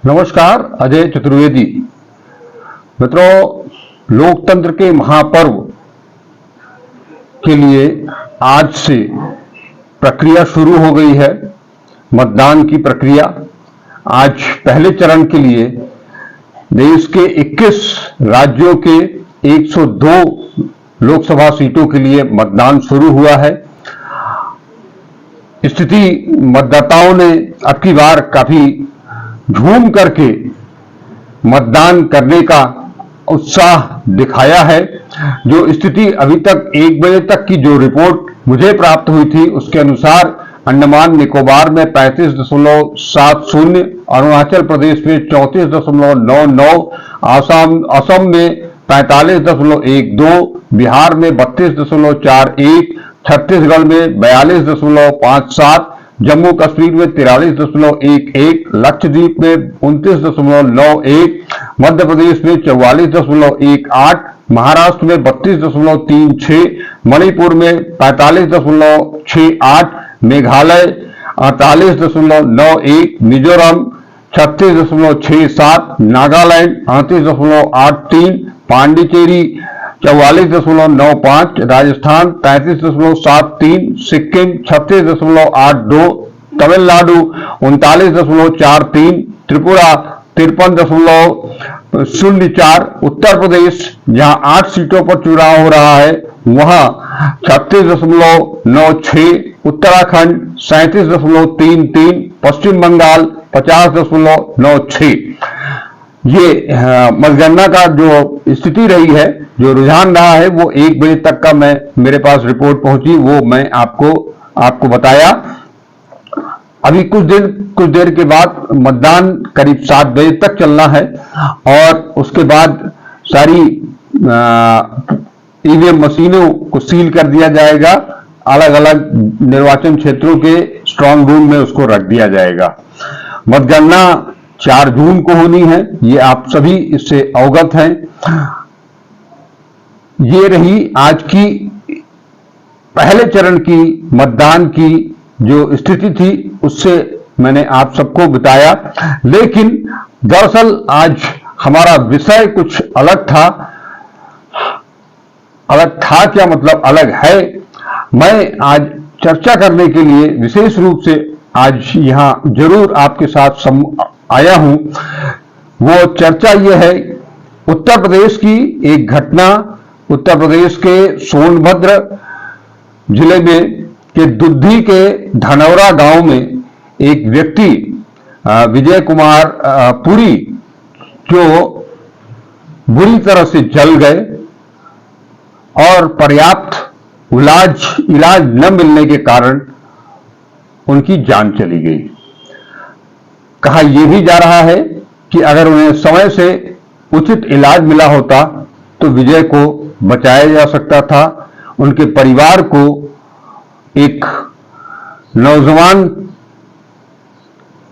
नमस्कार, अजय चतुर्वेदी। मित्रों, लोकतंत्र के महापर्व के लिए आज से प्रक्रिया शुरू हो गई है। मतदान की प्रक्रिया आज पहले चरण के लिए देश के 21 राज्यों के 102 लोकसभा सीटों के लिए मतदान शुरू हुआ है। स्थिति मतदाताओं ने अब की बार काफी झूम करके मतदान करने का उत्साह दिखाया है। जो स्थिति अभी तक 1 बजे तक की जो रिपोर्ट मुझे प्राप्त हुई थी उसके अनुसार अंडमान निकोबार में 35.70, अरुणाचल प्रदेश में 34.99, असम में 45.12, बिहार में 32.41, छत्तीसगढ़ में 42.57, जम्मू कश्मीर में 43.11, लक्षद्वीप में 29.91, मध्य प्रदेश में 44.18, महाराष्ट्र में 32.36, मणिपुर में 45.68, मेघालय 48.91, मिजोरम 36.67, नागालैंड 38.83, पांडिचेरी 44.95, राजस्थान 35.73, सिक्किम 36.82, तमिलनाडु 39.43, त्रिपुरा 53.04, उत्तर प्रदेश जहां 8 सीटों पर चुनाव हो रहा है वहां 36.96, उत्तराखंड 37.33, पश्चिम बंगाल 50.96। ये मतगणना का जो स्थिति रही है, जो रुझान रहा है, वो 1 बजे तक का मेरे पास रिपोर्ट पहुंची, वो मैं आपको बताया। अभी कुछ देर के बाद मतदान करीब 7 बजे तक चलना है और उसके बाद सारी ईवीएम मशीनों को सील कर दिया जाएगा। अलग अलग निर्वाचन क्षेत्रों के स्ट्रांग रूम में उसको रख दिया जाएगा। मतगणना 4 जून को होनी है, ये आप सभी इससे अवगत हैं। ये रही आज की पहले चरण की मतदान की जो स्थिति थी, उससे मैंने आप सबको बताया। लेकिन दरअसल आज हमारा विषय कुछ अलग था। अलग था क्या मतलब अलग है। मैं आज चर्चा करने के लिए विशेष रूप से आज यहां जरूर आपके साथ आया हूं। वो चर्चा ये है, उत्तर प्रदेश की एक घटना। उत्तर प्रदेश के सोनभद्र जिले में के दुद्धी के धनौरा गांव में एक व्यक्ति विजय कुमार पुरी जो बुरी तरह से जल गए और पर्याप्त इलाज न मिलने के कारण उनकी जान चली गई। कहा यह भी जा रहा है कि अगर उन्हें समय से उचित इलाज मिला होता तो विजय को बचाया जा सकता था। उनके परिवार को एक नौजवान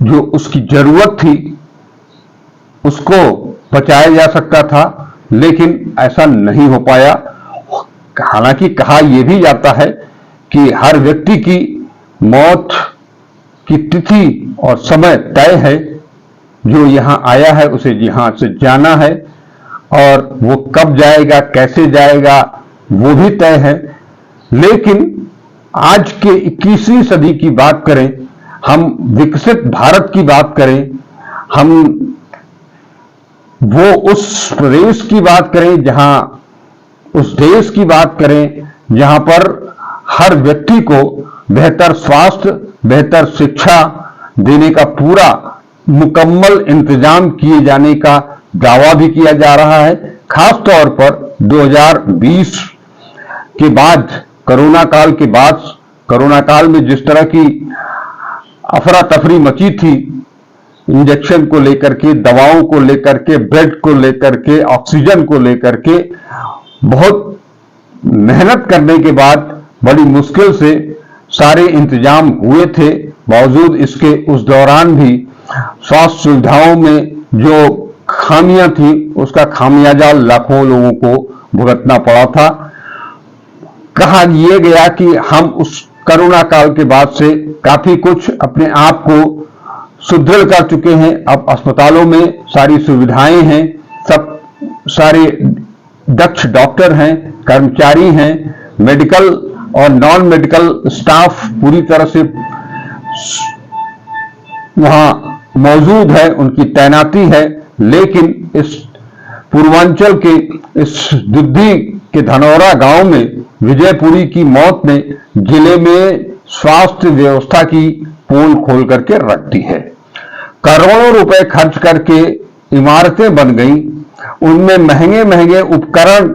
जो उसकी जरूरत थी उसको बचाया जा सकता था, लेकिन ऐसा नहीं हो पाया। हालांकि कहा यह भी जाता है कि हर व्यक्ति की मौत की तिथि और समय तय है। जो यहां आया है उसे यहां से जाना है और वो कब जाएगा, कैसे जाएगा, वो भी तय है। लेकिन आज के 21वीं सदी की बात करें, हम विकसित भारत की बात करें, हम वो उस प्रदेश की बात करें जहां, उस देश की बात करें जहां पर हर व्यक्ति को बेहतर स्वास्थ्य, बेहतर शिक्षा देने का पूरा मुकम्मल इंतजाम किए जाने का दावा भी किया जा रहा है। खास तौर पर 2020 के बाद, कोरोना काल के बाद, कोरोना काल में जिस तरह की अफरा तफरी मची थी, इंजेक्शन को लेकर के, दवाओं को लेकर के, बेड को लेकर के, ऑक्सीजन को लेकर के बहुत मेहनत करने के बाद बड़ी मुश्किल से सारे इंतजाम हुए थे। बावजूद इसके उस दौरान भी स्वास्थ्य सुविधाओं में जो खामियां थी उसका खामियाजा लाखों लोगों को भुगतना पड़ा था। कहा यह गया कि हम उस कोरोना काल के बाद से काफी कुछ अपने आप को सुदृढ़ कर चुके हैं। अब अस्पतालों में सारी सुविधाएं हैं, सब सारे दक्ष डॉक्टर हैं, कर्मचारी हैं, मेडिकल और नॉन मेडिकल स्टाफ पूरी तरह से वहां मौजूद है, उनकी तैनाती है। लेकिन इस पूर्वांचल के इस दुद्धी के धनौरा गांव में विजयपुरी की मौत ने जिले में स्वास्थ्य व्यवस्था की पोल खोल करके रख दी है। करोड़ों रुपए खर्च करके इमारतें बन गई, उनमें महंगे महंगे उपकरण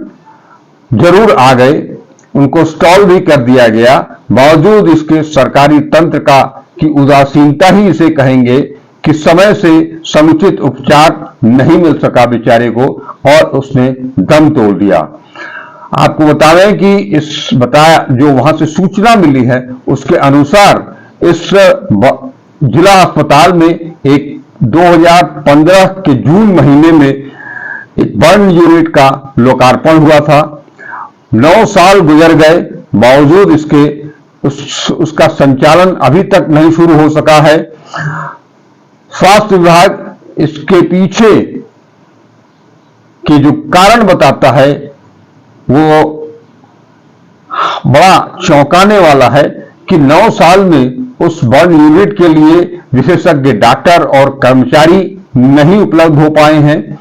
जरूर आ गए, उनको स्टॉल भी कर दिया गया। बावजूद इसके सरकारी तंत्र की उदासीनता ही इसे कहेंगे कि समय से समुचित उपचार नहीं मिल सका बेचारे को और उसने दम तोड़ दिया। आपको बताएं कि जो वहां से सूचना मिली है उसके अनुसार इस जिला अस्पताल में एक 2015 के जून महीने में एक बर्न यूनिट का लोकार्पण हुआ था। 9 साल गुजर गए, बावजूद इसके उसका संचालन अभी तक नहीं शुरू हो सका है। स्वास्थ्य विभाग इसके पीछे के जो कारण बताता है वो बड़ा चौंकाने वाला है कि 9 साल में उस बर्न यूनिट के लिए विशेषज्ञ डॉक्टर और कर्मचारी नहीं उपलब्ध हो पाए हैं।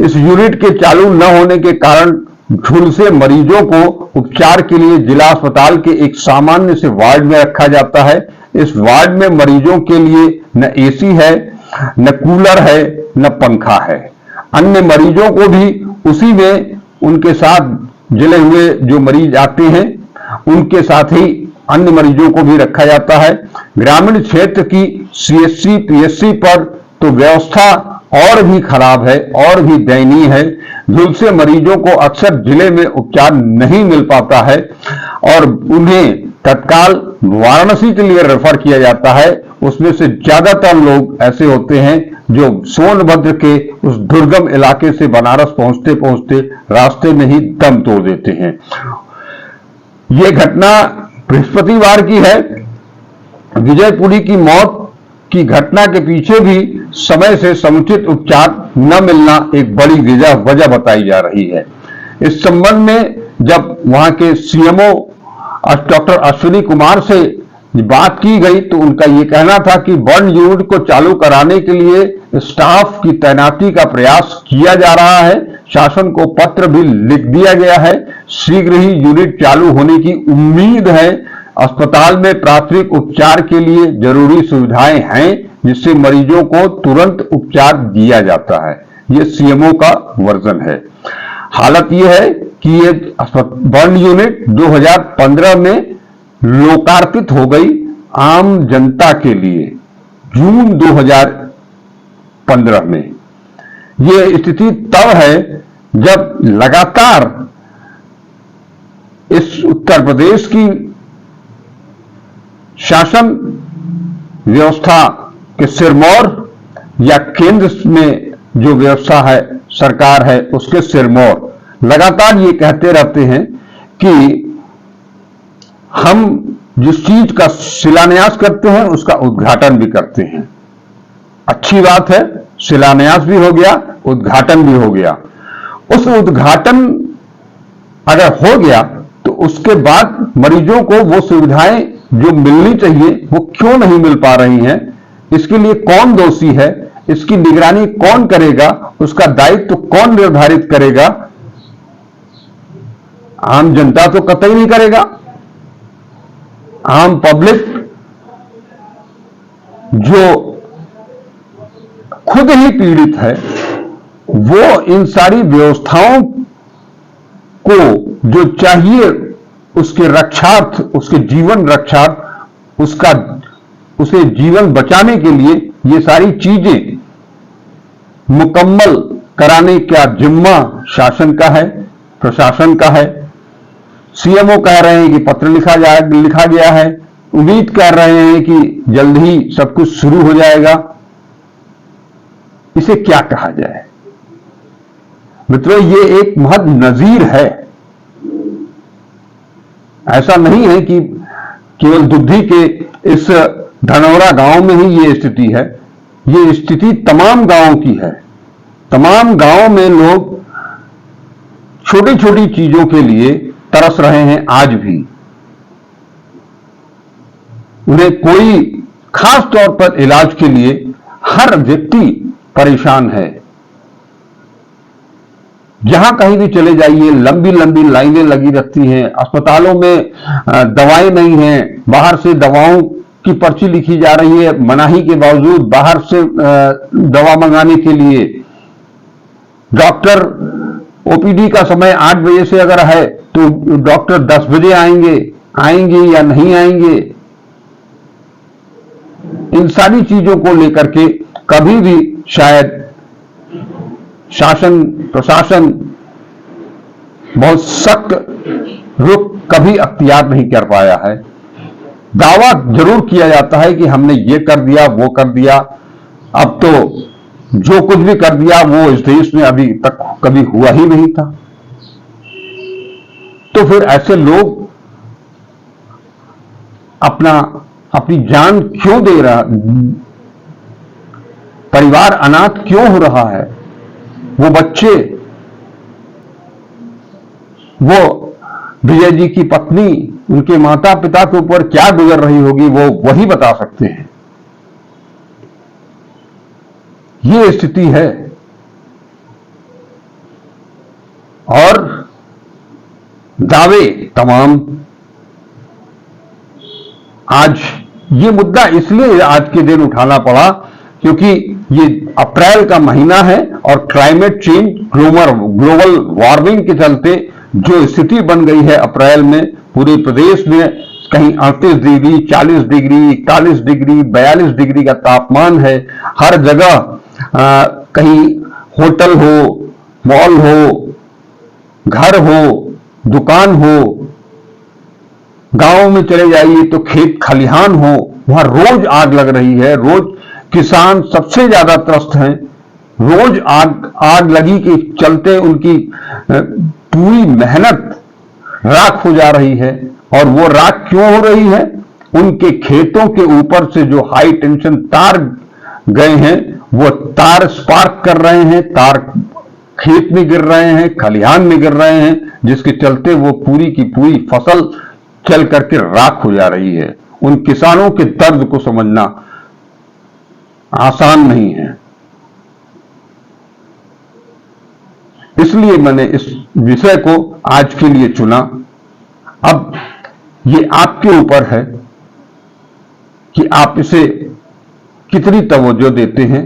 इस यूनिट के चालू न होने के कारण झुलसे मरीजों को उपचार के लिए जिला अस्पताल के एक सामान्य से वार्ड में रखा जाता है। इस वार्ड में मरीजों के लिए न एसी है, न कूलर है, न पंखा है। अन्य मरीजों को भी उसी में उनके साथ जले हुए जो मरीज आते हैं उनके साथ ही अन्य मरीजों को भी रखा जाता है। ग्रामीण क्षेत्र की सीएचसी पीएचसी पर तो व्यवस्था और भी खराब है और भी दयनीय है। झुलसे मरीजों को अक्सर जिले में उपचार नहीं मिल पाता है और उन्हें तत्काल वाराणसी के लिए रेफर किया जाता है। उसमें से ज्यादातर लोग ऐसे होते हैं जो सोनभद्र के उस दुर्गम इलाके से बनारस पहुंचते पहुंचते रास्ते में ही दम तोड़ देते हैं। ये घटना बृहस्पतिवार की है। विजयपुरी की मौत की घटना के पीछे भी समय से समुचित उपचार न मिलना एक बड़ी वजह बताई जा रही है। इस संबंध में जब वहां के सीएमओ डॉक्टर अश्विनी कुमार से बात की गई तो उनका यह कहना था कि बर्न यूनिट को चालू कराने के लिए स्टाफ की तैनाती का प्रयास किया जा रहा है। शासन को पत्र भी लिख दिया गया है। शीघ्र ही यूनिट चालू होने की उम्मीद है। अस्पताल में प्राथमिक उपचार के लिए जरूरी सुविधाएं हैं जिससे मरीजों को तुरंत उपचार दिया जाता है। यह सीएमओ का वर्जन है। हालत यह है कि ये बर्न यूनिट 2015 में लोकार्पित हो गई आम जनता के लिए जून 2015 में। यह स्थिति तब है जब लगातार इस उत्तर प्रदेश की शासन व्यवस्था के सिरमौर या केंद्र में जो व्यवस्था है सरकार है उसके सिरमौर लगातार ये कहते रहते हैं कि हम जिस चीज का शिलान्यास करते हैं उसका उद्घाटन भी करते हैं। अच्छी बात है, शिलान्यास भी हो गया, उद्घाटन भी हो गया। उस उद्घाटन अगर हो गया तो उसके बाद मरीजों को वो सुविधाएं जो मिलनी चाहिए वो क्यों नहीं मिल पा रही हैं? इसके लिए कौन दोषी है? इसकी निगरानी कौन करेगा? उसका दायित्व कौन निर्धारित करेगा? आम जनता तो कतई नहीं करेगा। आम पब्लिक जो खुद ही पीड़ित है वो इन सारी व्यवस्थाओं को जो चाहिए उसके रक्षार्थ, उसके जीवन रक्षार्थ, उसे जीवन बचाने के लिए ये सारी चीजें मुकम्मल कराने का जिम्मा शासन का है, प्रशासन का है। सीएमओ कह रहे हैं कि पत्र लिखा गया है, उम्मीद कर रहे हैं कि जल्द ही सब कुछ शुरू हो जाएगा। इसे क्या कहा जाए मित्रों? ये एक महज नजीर है। ऐसा नहीं है कि केवल दुद्धी के इस धनौरा गांव में ही ये स्थिति है। ये स्थिति तमाम गांवों की है। तमाम गांवों में लोग छोटी छोटी चीजों के लिए तरस रहे हैं आज भी। उन्हें कोई खास तौर पर इलाज के लिए हर व्यक्ति परेशान है। जहां कहीं भी चले जाइए लंबी लंबी लाइनें लगी रहती हैं। अस्पतालों में दवाएं नहीं हैं, बाहर से दवाओं की पर्ची लिखी जा रही है मनाही के बावजूद, बाहर से दवा मंगाने के लिए। डॉक्टर ओपीडी का समय 8 बजे से अगर है तो डॉक्टर 10 बजे आएंगे या नहीं आएंगे। इन सारी चीजों को लेकर के कभी भी शायद शासन प्रशासन बहुत सख्त रुख कभी अख्तियार नहीं कर पाया है। दावा जरूर किया जाता है कि हमने ये कर दिया वो कर दिया, अब तो जो कुछ भी कर दिया वो इस देश में अभी तक कभी हुआ ही नहीं था। तो फिर ऐसे लोग अपनी जान क्यों दे रहा, परिवार अनाथ क्यों हो रहा है? वो बच्चे, वो विजय जी की पत्नी, उनके माता पिता के ऊपर क्या गुजर रही होगी वो वही बता सकते हैं। ये स्थिति है। और दावे तमाम। आज ये मुद्दा इसलिए आज के दिन उठाना पड़ा क्योंकि ये अप्रैल का महीना है और क्लाइमेट चेंज, ग्लोबल वार्मिंग के चलते जो स्थिति बन गई है अप्रैल में पूरे प्रदेश में, कहीं 38 डिग्री, 40 डिग्री, 41 डिग्री, 42 डिग्री का तापमान है। हर जगह कहीं होटल हो, मॉल हो, घर हो, दुकान हो, गांव में चले जाइए तो खेत खलिहान हो, वहां रोज आग लग रही है। रोज किसान सबसे ज्यादा त्रस्त हैं। रोज आग लगी के चलते उनकी पूरी मेहनत राख हो जा रही है। और वो राख क्यों हो रही है? उनके खेतों के ऊपर से जो हाई टेंशन तार गए हैं वो तार स्पार्क कर रहे हैं, तार खेत में गिर रहे हैं, खलिहान में गिर रहे हैं, जिसके चलते वो पूरी की पूरी फसल चल करके राख हो जा रही है। उन किसानों के दर्द को समझना आसान नहीं है। इसलिए मैंने इस विषय को आज के लिए चुना। अब ये आपके ऊपर है कि आप इसे कितनी तवज्जो देते हैं।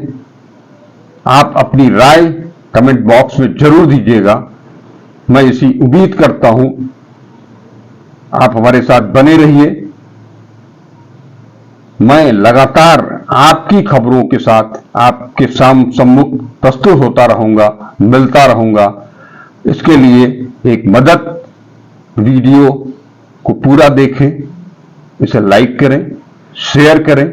आप अपनी राय कमेंट बॉक्स में जरूर दीजिएगा। मैं इसी उम्मीद करता हूं आप हमारे साथ बने रहिए। मैं लगातार आपकी खबरों के साथ आपके सम्मुख प्रस्तुत होता रहूंगा, मिलता रहूंगा। इसके लिए एक मदद, वीडियो को पूरा देखें, इसे लाइक करें, शेयर करें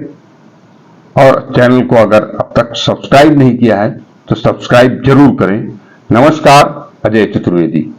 और चैनल को अगर अब तक सब्सक्राइब नहीं किया है तो सब्सक्राइब जरूर करें। नमस्कार, अजय चतुर्वेदी।